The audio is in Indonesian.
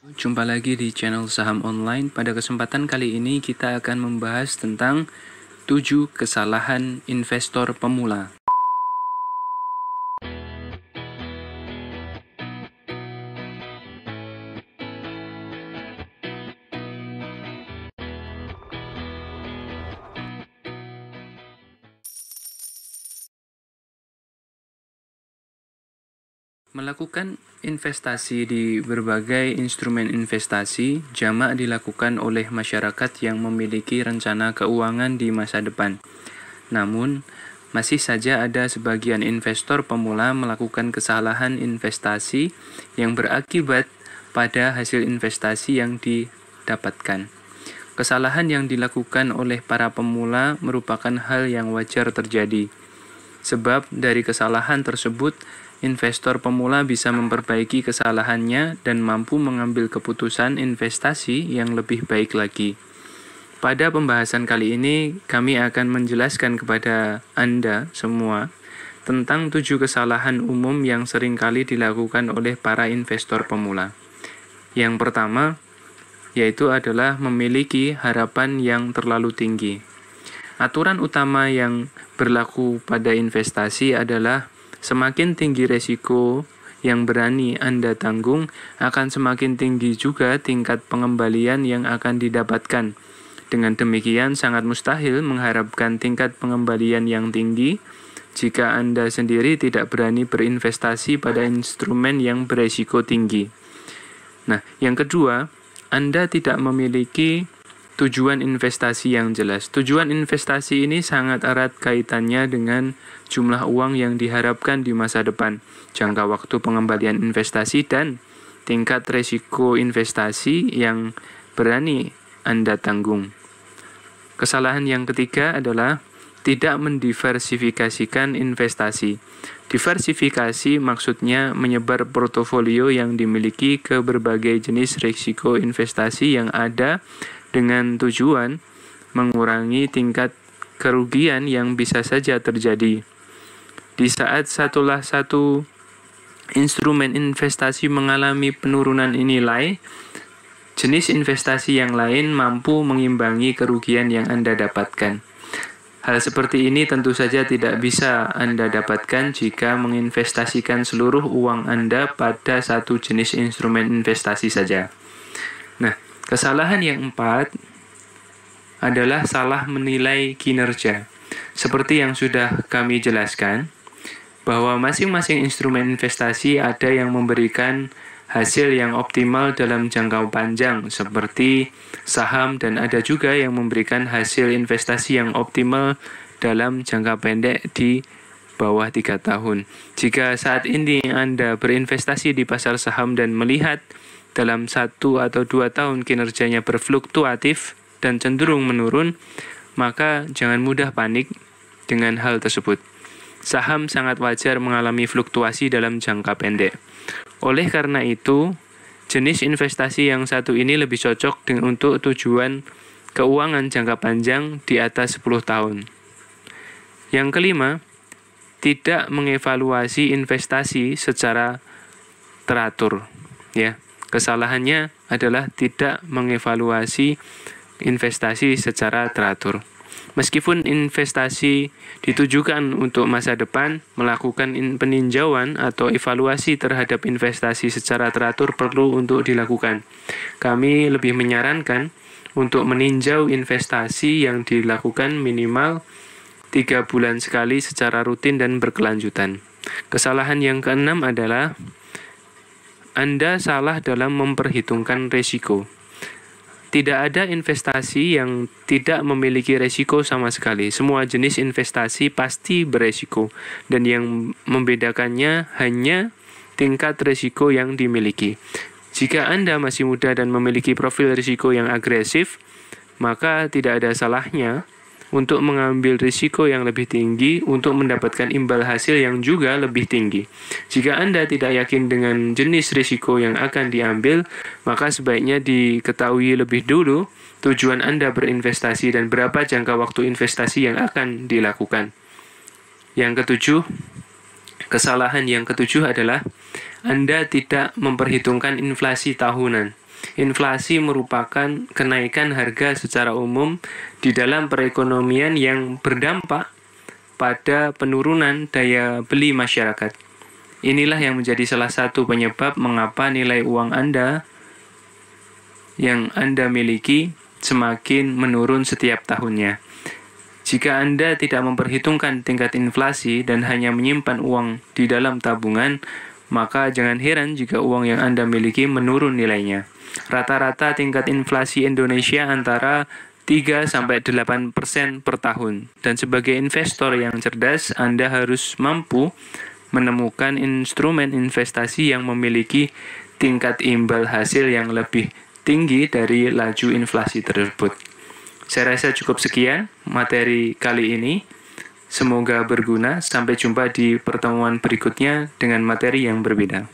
Jumpa lagi di channel Saham Online. Pada kesempatan kali ini kita akan membahas tentang 7 kesalahan investor pemula. Melakukan investasi di berbagai instrumen investasi jamak dilakukan oleh masyarakat yang memiliki rencana keuangan di masa depan. Namun, masih saja ada sebagian investor pemula melakukan kesalahan investasi yang berakibat pada hasil investasi yang didapatkan. Kesalahan yang dilakukan oleh para pemula merupakan hal yang wajar terjadi. Sebab dari kesalahan tersebut, investor pemula bisa memperbaiki kesalahannya dan mampu mengambil keputusan investasi yang lebih baik lagi. Pada pembahasan kali ini, kami akan menjelaskan kepada Anda semua tentang 7 kesalahan umum yang seringkali dilakukan oleh para investor pemula. Yang pertama, yaitu adalah memiliki harapan yang terlalu tinggi. Aturan utama yang berlaku pada investasi adalah semakin tinggi resiko yang berani Anda tanggung, akan semakin tinggi juga tingkat pengembalian yang akan didapatkan. Dengan demikian, sangat mustahil mengharapkan tingkat pengembalian yang tinggi jika Anda sendiri tidak berani berinvestasi pada instrumen yang beresiko tinggi. Nah, yang kedua, Anda tidak memiliki tujuan investasi yang jelas. Tujuan investasi ini sangat erat kaitannya dengan jumlah uang yang diharapkan di masa depan, jangka waktu pengembalian investasi, dan tingkat resiko investasi yang berani Anda tanggung. Kesalahan yang ketiga adalah tidak mendiversifikasikan investasi. Diversifikasi maksudnya menyebar portofolio yang dimiliki ke berbagai jenis risiko investasi yang ada dengan tujuan mengurangi tingkat kerugian yang bisa saja terjadi. Di saat satu instrumen investasi mengalami penurunan nilai, jenis investasi yang lain mampu mengimbangi kerugian yang Anda dapatkan. Hal seperti ini tentu saja tidak bisa Anda dapatkan jika menginvestasikan seluruh uang Anda pada satu jenis instrumen investasi saja. Nah, kesalahan yang keempat adalah salah menilai kinerja. Seperti yang sudah kami jelaskan, bahwa masing-masing instrumen investasi ada yang memberikan hasil yang optimal dalam jangka panjang, seperti saham, dan ada juga yang memberikan hasil investasi yang optimal dalam jangka pendek di bawah 3 tahun. Jika saat ini Anda berinvestasi di pasar saham dan melihat dalam 1 atau 2 tahun kinerjanya berfluktuatif dan cenderung menurun, maka jangan mudah panik dengan hal tersebut. Saham sangat wajar mengalami fluktuasi dalam jangka pendek. Oleh karena itu, jenis investasi yang satu ini lebih cocok untuk tujuan keuangan jangka panjang di atas 10 tahun. Yang kelima, tidak mengevaluasi investasi secara teratur. Kesalahannya adalah tidak mengevaluasi investasi secara teratur. Meskipun investasi ditujukan untuk masa depan, melakukan peninjauan atau evaluasi terhadap investasi secara teratur perlu untuk dilakukan. Kami lebih menyarankan untuk meninjau investasi yang dilakukan minimal 3 bulan sekali secara rutin dan berkelanjutan. Kesalahan yang keenam adalah Anda salah dalam memperhitungkan risiko. Tidak ada investasi yang tidak memiliki resiko sama sekali. Semua jenis investasi pasti beresiko, dan yang membedakannya hanya tingkat resiko yang dimiliki. Jika Anda masih muda dan memiliki profil risiko yang agresif, maka tidak ada salahnya untuk mengambil risiko yang lebih tinggi untuk mendapatkan imbal hasil yang juga lebih tinggi. Jika Anda tidak yakin dengan jenis risiko yang akan diambil, maka sebaiknya diketahui lebih dulu tujuan Anda berinvestasi dan berapa jangka waktu investasi yang akan dilakukan. Kesalahan yang ketujuh adalah Anda tidak memperhitungkan inflasi tahunan. Inflasi merupakan kenaikan harga secara umum di dalam perekonomian yang berdampak pada penurunan daya beli masyarakat. Inilah yang menjadi salah satu penyebab mengapa nilai uang Anda yang Anda miliki semakin menurun setiap tahunnya. Jika Anda tidak memperhitungkan tingkat inflasi dan hanya menyimpan uang di dalam tabungan, maka jangan heran jika uang yang Anda miliki menurun nilainya. Rata-rata tingkat inflasi Indonesia antara 3-8% per tahun. Dan sebagai investor yang cerdas, Anda harus mampu menemukan instrumen investasi yang memiliki tingkat imbal hasil yang lebih tinggi dari laju inflasi tersebut. Saya rasa cukup sekian materi kali ini. Semoga berguna. Sampai jumpa di pertemuan berikutnya dengan materi yang berbeda.